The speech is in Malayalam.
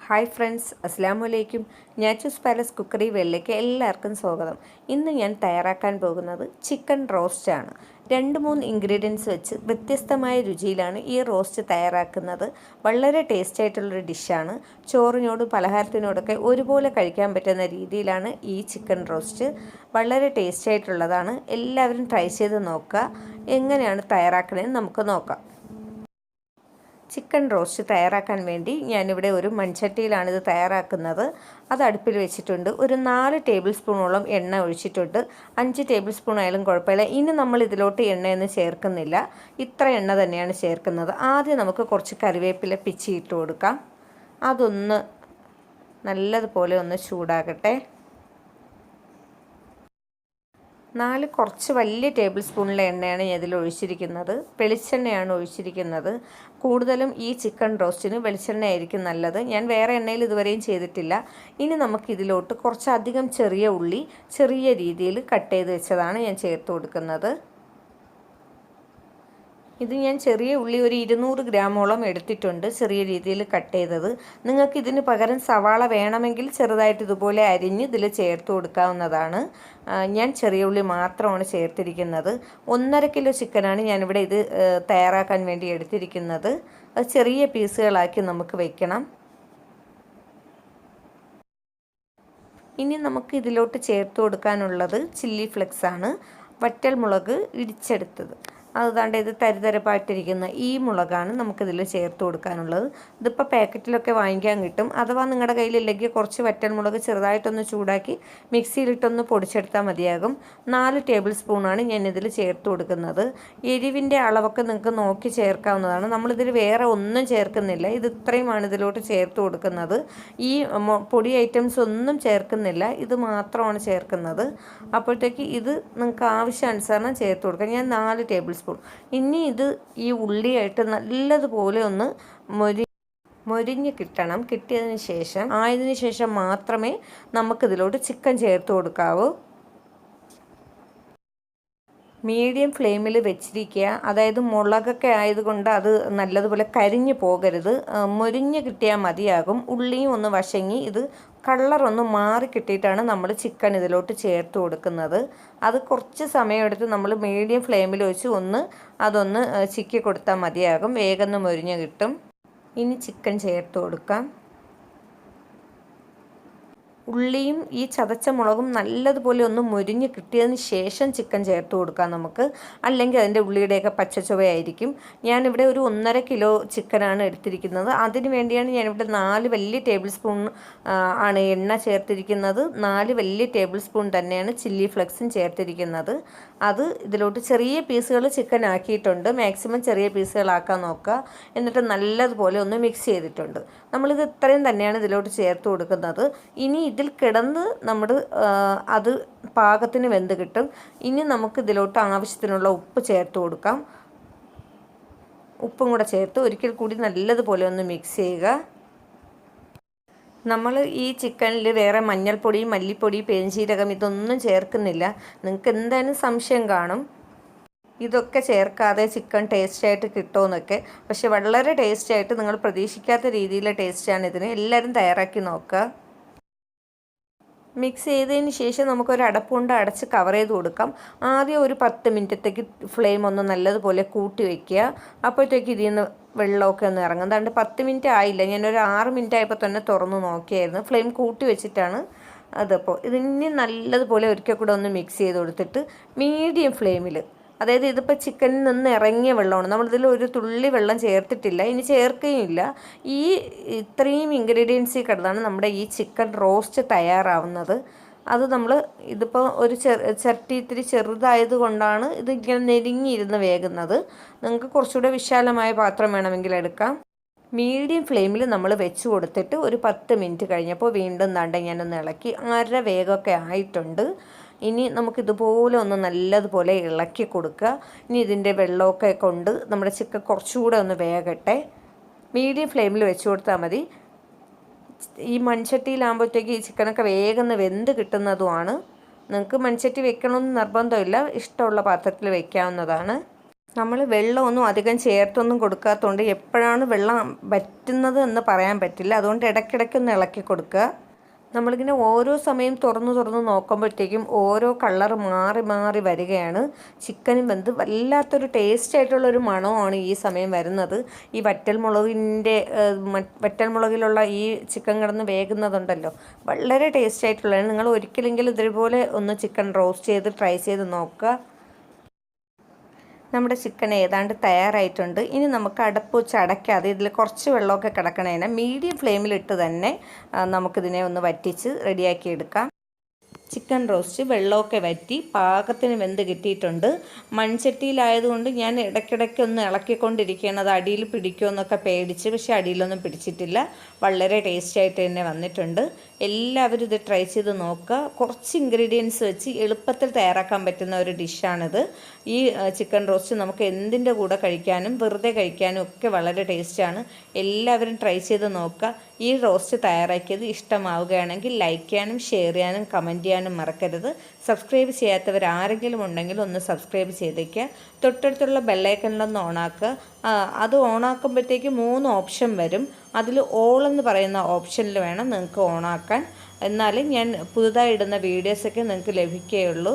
ഹായ് ഫ്രണ്ട്സ്, അസ്സലാമു അലൈക്കും. നാച്ചൂസ് പാലസ് കുക്കറി വെല്ലിലേക്ക് എല്ലാവർക്കും സ്വാഗതം. ഇന്ന് ഞാൻ തയ്യാറാക്കാൻ പോകുന്നത് ചിക്കൻ റോസ്റ്റാണ്. 2-3 ഇൻഗ്രീഡിയൻസ് വെച്ച് വ്യത്യസ്തമായ രുചിയിലാണ് ഈ റോസ്റ്റ് തയ്യാറാക്കുന്നത്. വളരെ ടേസ്റ്റ് ആയിട്ടുള്ളൊരു ഡിഷാണ്. ചോറിനോടും പലഹാരത്തിനോടൊക്കെ ഒരുപോലെ കഴിക്കാൻ പറ്റുന്ന രീതിയിലാണ് ഈ ചിക്കൻ റോസ്റ്റ്. വളരെ ടേസ്റ്റ് ആയിട്ടുള്ളതാണ്. എല്ലാവരും ട്രൈ ചെയ്ത് നോക്കുക. എങ്ങനെയാണ് തയ്യാറാക്കണമെന്ന് നമുക്ക് നോക്കാം. ചിക്കൻ റോസ്റ്റ് തയ്യാറാക്കാൻ വേണ്ടി ഞാനിവിടെ ഒരു മൺചട്ടിയിലാണ് ഇത് തയ്യാറാക്കുന്നത്. അത് അടുപ്പിൽ വെച്ചിട്ടുണ്ട്. ഒരു 4 ടേബിൾ സ്പൂണോളം എണ്ണ ഒഴിച്ചിട്ടുണ്ട്. 5 ടേബിൾ സ്പൂൺ ആയാലും കുഴപ്പമില്ല. ഇനി നമ്മൾ ഇതിലോട്ട് എണ്ണയൊന്നും ചേർക്കുന്നില്ല. ഇത്ര എണ്ണ തന്നെയാണ് ചേർക്കുന്നത്. ആദ്യം നമുക്ക് കുറച്ച് കറിവേപ്പില പിച്ചിയിട്ട് കൊടുക്കാം. അതൊന്ന് നല്ലതുപോലെ ഒന്ന് ചൂടാകട്ടെ. 4 കുറച്ച് വലിയ ടേബിൾ സ്പൂണിലെ എണ്ണയാണ് ഞാൻ ഇതിൽ ഒഴിച്ചിരിക്കുന്നത്. വെളിച്ചെണ്ണയാണ് ഒഴിച്ചിരിക്കുന്നത്. കൂടുതലും ഈ ചിക്കൻ റോസ്റ്റിന് വെളിച്ചെണ്ണ ആയിരിക്കും നല്ലത്. ഞാൻ വേറെ എണ്ണയിൽ ഇതുവരെയും ചെയ്തിട്ടില്ല. ഇനി നമുക്കിതിലോട്ട് കുറച്ചധികം ചെറിയ ഉള്ളി ചെറിയ രീതിയിൽ കട്ട് ചെയ്ത് വെച്ചതാണ് ഞാൻ ചേർത്ത് കൊടുക്കുന്നത്. ഇത് ഞാൻ ചെറിയ ഉള്ളി ഒരു 200 ഗ്രാമോളം എടുത്തിട്ടുണ്ട്, ചെറിയ രീതിയിൽ കട്ട് ചെയ്തത്. നിങ്ങൾക്ക് ഇതിന് പകരം സവാള വേണമെങ്കിൽ ചെറുതായിട്ട് ഇതുപോലെ അരിഞ്ഞ് ഇതിൽ ചേർത്ത് കൊടുക്കാവുന്നതാണ്. ഞാൻ ചെറിയ ഉള്ളി മാത്രമാണ് ചേർത്തിരിക്കുന്നത്. 1.5 കിലോ ചിക്കനാണ് ഞാനിവിടെ ഇത് തയ്യാറാക്കാൻ വേണ്ടി എടുത്തിരിക്കുന്നത്. അത് ചെറിയ പീസുകളാക്കി നമുക്ക് വെക്കണം. ഇനി നമുക്ക് ഇതിലോട്ട് ചേർത്ത് കൊടുക്കാനുള്ളത് ചില്ലി ഫ്ലെക്സ് ആണ്. വറ്റൽ മുളക് ഇടിച്ചെടുത്തത്. അതുകൊണ്ട് ഇത് തരിതരപ്പായിട്ടിരിക്കുന്ന ഈ മുളകാണ് നമുക്കിതിൽ ചേർത്ത് കൊടുക്കാനുള്ളത്. ഇതിപ്പോൾ പാക്കറ്റിലൊക്കെ വാങ്ങിക്കാൻ കിട്ടും. അഥവാ നിങ്ങളുടെ കയ്യിലില്ലെങ്കിൽ കുറച്ച് വറ്റൽ മുളക് ചെറുതായിട്ടൊന്ന് ചൂടാക്കി മിക്സിയിലിട്ടൊന്ന് പൊടിച്ചെടുത്താൽ മതിയാകും. 4 ടേബിൾ സ്പൂണാണ് ഞാനിതിൽ ചേർത്ത് കൊടുക്കുന്നത്. എരിവിൻ്റെ അളവൊക്കെ നിങ്ങൾക്ക് നോക്കി ചേർക്കാവുന്നതാണ്. നമ്മളിതിൽ വേറെ ഒന്നും ചേർക്കുന്നില്ല. ഇത് ഇത്രയുമാണ് ഇതിലോട്ട് ചേർത്ത് കൊടുക്കുന്നത്. ഈ പൊടി ഐറ്റംസ് ഒന്നും ചേർക്കുന്നില്ല, ഇത് മാത്രമാണ് ചേർക്കുന്നത്. അപ്പോഴത്തേക്ക് ഇത് നിങ്ങൾക്ക് ആവശ്യാനുസരണം ചേർത്ത് കൊടുക്കാം. ഞാൻ 4 ടേബിൾ സ്പൂൺ. ഇനി ഇത് ഈ ഉള്ളിയായിട്ട് നല്ലതുപോലെ ഒന്ന് മൊരിഞ്ഞ് കിട്ടണം. ആയതിനു ശേഷം മാത്രമേ നമുക്കിതിലോട്ട് ചിക്കൻ ചേർത്ത് കൊടുക്കാവൂ. മീഡിയം ഫ്ലെയിമിൽ വെച്ചിരിക്കുക. അതായത് മുളകൊക്കെ ആയതുകൊണ്ട് അത് നല്ലതുപോലെ കരിഞ്ഞു പോകരുത്. മൊരിഞ്ഞ് കിട്ടിയാൽ മതിയാകും. ഉള്ളിയും ഒന്ന് വശങ്ങി ഇത് കളറൊന്ന് മാറി കിട്ടിയിട്ടാണ് നമ്മൾ ചിക്കൻ ഇതിലോട്ട് ചേർത്ത് കൊടുക്കുന്നത്. അത് കുറച്ച് സമയമെടുത്ത് നമ്മൾ മീഡിയം ഫ്ലെയിമിൽ വെച്ച് അതൊന്ന് ചിക്കി കൊടുത്താൽ മതിയാകും. വേഗം മൊരിഞ്ഞ് കിട്ടും. ഇനി ചിക്കൻ ചേർത്ത് കൊടുക്കാം. ഉള്ളിയും ഈ ചതച്ച മുളകും നല്ലതുപോലെ ഒന്ന് മൊരിഞ്ഞ് കിട്ടിയതിന് ശേഷം ചിക്കൻ ചേർത്ത് കൊടുക്കാം നമുക്ക്. അല്ലെങ്കിൽ അതിൻ്റെ ഉള്ളിയുടെയൊക്കെ പച്ചച്ചുവയായിരിക്കും. ഞാനിവിടെ ഒരു 1.5 കിലോ ചിക്കനാണ് എടുത്തിരിക്കുന്നത്. അതിന് വേണ്ടിയാണ് ഞാനിവിടെ 4 വലിയ ടേബിൾ സ്പൂൺ ആണ് എണ്ണ ചേർത്തിരിക്കുന്നത്. 4 വലിയ ടേബിൾ സ്പൂൺ തന്നെയാണ് ചില്ലി ഫ്ലെക്സും ചേർത്തിരിക്കുന്നത്. അത് ഇതിലോട്ട് ചെറിയ പീസുകൾ ചിക്കൻ ആക്കിയിട്ടുണ്ട്. മാക്സിമം ചെറിയ പീസുകളാക്കാൻ നോക്കുക. എന്നിട്ട് നല്ലതുപോലെ ഒന്ന് മിക്സ് ചെയ്തിട്ടുണ്ട്. നമ്മളിത് ഇത്രയും തന്നെയാണ് ഇതിലോട്ട് ചേർത്ത് കൊടുക്കുന്നത്. ഇനി ഇതിൽ കിടന്ന് അത് പാകത്തിന് വെന്ത് കിട്ടും. ഇനി നമുക്ക് ഇതിലോട്ട് ആവശ്യത്തിനുള്ള ഉപ്പ് ചേർത്ത് കൊടുക്കാം. ഉപ്പും കൂടെ ചേർത്ത് ഒരിക്കൽ കൂടി നല്ലതുപോലെ ഒന്ന് മിക്സ് ചെയ്യുക. നമ്മൾ ഈ ചിക്കനിൽ വേറെ മഞ്ഞൾപ്പൊടി, മല്ലിപ്പൊടി, പെരുംജീരകം ഇതൊന്നും ചേർക്കുന്നില്ല. നിങ്ങൾക്ക് എന്തായാലും സംശയം കാണും ഇതൊക്കെ ചേർക്കാതെ ചിക്കൻ ടേസ്റ്റായിട്ട് കിട്ടുമെന്നൊക്കെ. പക്ഷെ വളരെ ടേസ്റ്റായിട്ട്, നിങ്ങൾ പ്രതീക്ഷിക്കാത്ത രീതിയിലെ ടേസ്റ്റാണ് ഇതിന്. എല്ലാവരും തയ്യാറാക്കി നോക്കുക. മിക്സ് ചെയ്തതിന് ശേഷം നമുക്കൊരു അടപ്പുകൊണ്ട് അടച്ച് കവർ ചെയ്ത് കൊടുക്കാം. ആദ്യം ഒരു 10 മിനിറ്റത്തേക്ക് ഫ്ലെയിം ഒന്ന് നല്ലതുപോലെ കൂട്ടി വയ്ക്കുക. അപ്പോഴത്തേക്ക് ഇതിൽ നിന്ന് വെള്ളമൊക്കെ ഒന്ന് ഇറങ്ങും. അതുകൊണ്ട് 10 മിനിറ്റ് ആയില്ല, ഞാനൊരു 6 മിനിറ്റ് ആയപ്പോൾ തന്നെ തുറന്ന് നോക്കിയായിരുന്നു. ഫ്ലെയിം കൂട്ടി വെച്ചിട്ടാണ് അതപ്പോൾ. ഇതിനി നല്ലതുപോലെ ഒരിക്കൽ കൂടെ ഒന്ന് മിക്സ് ചെയ്ത് കൊടുത്തിട്ട് മീഡിയം ഫ്ലെയിമിൽ, അതായത് ഇതിപ്പോൾ ചിക്കനിൽ നിന്ന് ഇറങ്ങിയ വെള്ളമാണ്, നമ്മളിതിൽ ഒരു തുള്ളി വെള്ളം ചേർത്തിട്ടില്ല, ഇനി ചേർക്കുകയുമില്ല. ഈ ഇത്രയും ഇൻഗ്രീഡിയൻസിൽ കിടന്നാണ് നമ്മുടെ ഈ ചിക്കൻ റോസ്റ്റ് തയ്യാറാവുന്നത്. അത് ഇതിപ്പോൾ ഒരു ചട്ടി ഇത്തിരി ചെറുതായത് കൊണ്ടാണ് ഇതിങ്ങനെ നെരിങ്ങിയിരുന്ന് വേകുന്നത്. നിങ്ങൾക്ക് കുറച്ചുകൂടെ വിശാലമായ പാത്രം വേണമെങ്കിൽ എടുക്കാം. മീഡിയം ഫ്ലെയിമിൽ നമ്മൾ വെച്ച് കൊടുത്തിട്ട് ഒരു 10 മിനിറ്റ് കഴിഞ്ഞപ്പോൾ വീണ്ടും ഞാനൊന്ന് ഇളക്കി. അര വേഗമൊക്കെ ആയിട്ടുണ്ട്. ഇനി നമുക്കിതുപോലെ ഒന്ന് നല്ലതുപോലെ ഇളക്കി കൊടുക്കുക. ഇനി ഇതിൻ്റെ വെള്ളമൊക്കെ കൊണ്ട് നമ്മുടെ ചിക്കൻ കുറച്ചുകൂടെ ഒന്ന് വേകട്ടെ. മീഡിയം ഫ്ലെയിമിൽ വെച്ച് കൊടുത്താൽ മതി. ഈ മൺചട്ടിയിലാകുമ്പോഴത്തേക്ക് ഈ ചിക്കനൊക്കെ വേഗം വെന്ത് കിട്ടുന്നതുമാണ്. നിങ്ങൾക്ക് മൺചട്ടി വെക്കണമെന്ന് നിർബന്ധമില്ല, ഇഷ്ടമുള്ള പാത്രത്തിൽ വെക്കാവുന്നതാണ്. നമ്മൾ വെള്ളമൊന്നും അധികം ചേർത്തൊന്നും കൊടുക്കാത്തതുകൊണ്ട് എപ്പോഴാണ് വെള്ളം വറ്റുന്നത് എന്ന് പറയാൻ പറ്റില്ല. അതുകൊണ്ട് ഇടയ്ക്കിടയ്ക്കൊന്ന് ഇളക്കി കൊടുക്കുക. നമ്മളിങ്ങനെ ഓരോ സമയം തുറന്ന് നോക്കുമ്പോഴത്തേക്കും ഓരോ കളർ മാറി മാറി വരികയാണ്. ചിക്കനും വെന്ത് വല്ലാത്തൊരു ടേസ്റ്റ് ആയിട്ടുള്ളൊരു മണമാണ് ഈ സമയം വരുന്നത്. ഈ വറ്റൽമുളകിലുള്ള ഈ ചിക്കൻ കിടന്ന് വേകുന്നതുണ്ടല്ലോ, വളരെ ടേസ്റ്റ് ആയിട്ടുള്ളതാണ്. നിങ്ങൾ ഒരിക്കലെങ്കിലും ഇതേപോലെ ഒന്ന് ചിക്കൻ റോസ്റ്റ് ചെയ്ത് ട്രൈ ചെയ്ത് നോക്കുക. നമ്മുടെ ചിക്കൻ ഏതാണ്ട് തയ്യാറായിട്ടുണ്ട്. ഇനി നമുക്ക് അടുപ്പ് വെച്ച് അടയ്ക്കാതെ ഇതിൽ കുറച്ച് വെള്ളമൊക്കെ കിടക്കണേനെ മീഡിയം ഫ്ലെയിമിലിട്ട് തന്നെ നമുക്കിതിനെ ഒന്ന് വറ്റിച്ച് റെഡിയാക്കി എടുക്കാം. ചിക്കൻ റോസ്റ്റ് വെള്ളമൊക്കെ വറ്റി പാകത്തിന് വെന്ത് കിട്ടിയിട്ടുണ്ട്. മൺചട്ടിയിലായതുകൊണ്ട് ഞാൻ ഇടയ്ക്കിടയ്ക്ക് ഒന്ന് ഇളക്കിക്കൊണ്ടിരിക്കുകയാണ്. അത് അടിയിൽ പിടിക്കുമെന്നൊക്കെ പേടിച്ച്, പക്ഷേ അടിയിലൊന്നും പിടിച്ചിട്ടില്ല. വളരെ ടേസ്റ്റി ആയിട്ട് തന്നെ വന്നിട്ടുണ്ട്. എല്ലാവരും ഇത് ട്രൈ ചെയ്ത് നോക്കുക. കുറച്ച് ഇൻഗ്രീഡിയൻസ് വെച്ച് എളുപ്പത്തിൽ തയ്യാറാക്കാൻ പറ്റുന്ന ഒരു ഡിഷാണിത്. ഈ ചിക്കൻ റോസ്റ്റ് നമുക്ക് എന്തിൻ്റെ കൂടെ കഴിക്കാനും വെറുതെ കഴിക്കാനും ഒക്കെ വളരെ ടേസ്റ്റാണ്. എല്ലാവരും ട്രൈ ചെയ്ത് നോക്കുക. ഈ റോസ്റ്റ് തയ്യാറാക്കിയത് ഇഷ്ടമാവുകയാണെങ്കിൽ ലൈക്ക് ചെയ്യാനും ഷെയർ ചെയ്യാനും കമൻറ്റ് ചെയ്യാനും മറക്കരുത്. സബ്സ്ക്രൈബ് ചെയ്യാത്തവർ ആരെങ്കിലും ഉണ്ടെങ്കിൽ ഒന്ന് സബ്സ്ക്രൈബ് ചെയ്തേക്കുക. തൊട്ടടുത്തുള്ള ബെല്ലൈക്കണിലൊന്ന് ഓണാക്കുക. അത് ഓണാക്കുമ്പോഴത്തേക്ക് 3 ഓപ്ഷൻ വരും. അതിൽ ഓൾ എന്ന് പറയുന്ന ഓപ്ഷനിൽ വേണം നിങ്ങൾക്ക് ഓണാക്കാൻ. എന്നാലും ഞാൻ പുതുതായി ഇടുന്ന വീഡിയോസൊക്കെ നിങ്ങൾക്ക് ലഭിക്കുകയുള്ളൂ.